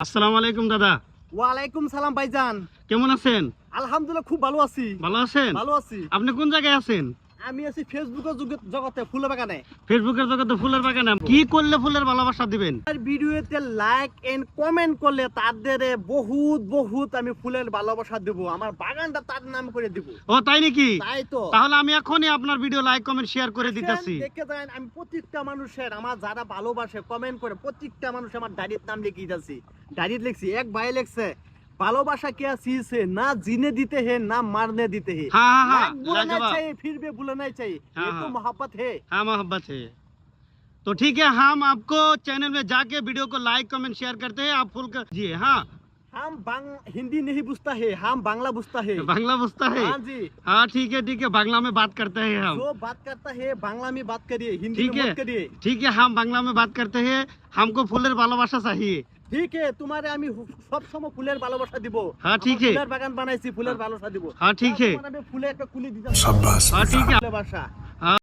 আসসালামু আলাইকুম দাদা। ওয়ালাইকুম সালাম ভাইজান। কেমন আছেন? আলহামদুলিল্লাহ খুব ভালো আছি। ভালো আছেন? ভালো আছি। আপনি কোন জায়গায় আছেন? আমি আছি ফেসবুকের জগতে ফুলের বাগানে। ফেসবুকের জগতে ফুলের বাগানে। কি করলে ফুলের ভালোবাসা দিবেন? আর ভিডিওতে লাইক এন্ড কমেন্ট করলে তাদের বহুত আমি ফুলের ভালোবাসা দেব। আমার বাগানটা তার নাম করে দিব। ও তাই নাকি? তাই তো। তাহলে আমি এখনই আপনার ভিডিও লাইক কমেন্ট শেয়ার করে দিতেছি। দেখে যান, আমি প্রত্যেকটা মানুষের আমার যারা ভালোবাসে কমেন্ট করে প্রত্যেকটা মানুষ আমার ডায়েরির নাম লিখে দিতেছি। ডায়েরিতে লিখছি, এক ভাই লিখছে भालोबासा क्या चीज है, ना जीने देते हैं ना मारने देते हैं। हाँ, हाँ, बुलाना लाजवाब। चाहिए फिर भी बुलाना चाहिए। हाँ, ये तो हाँ। मोहब्बत है। हाँ मोहब्बत है। तो ठीक है, हम आपको चैनल में जाके वीडियो को लाइक कमेंट शेयर करते हैं। आप फुल कर जी। हाँ हम हिंदी नहीं बुझता है, हम बांग्ला बुझता है। बांग्ला बुझता है? हाँ जी। हाँ ठीक है, बांग्ला में बात करते हैं हम। जो बात करता है बांग्ला में बात करिए, हिंदी ठीक में है मत करिए। ठीक है, हम बांग्ला में बात करते हैं। हमको फुलेर ভালোবাসা चाहिए। ঠিক আছে, তোমারে আমি সব সময় ফুলের ভালোবাসা দিব। হ্যাঁ, ঠিক আছে। ফুলের বাগান বানাইছি, ফুলের ভালোবাসা দিব। হ্যাঁ, ঠিক আছে। তোমার আমি ফুলে একটা কুলি দিতাম। শাবাশ। হ্যাঁ, ঠিক আছে। ভালোবাসা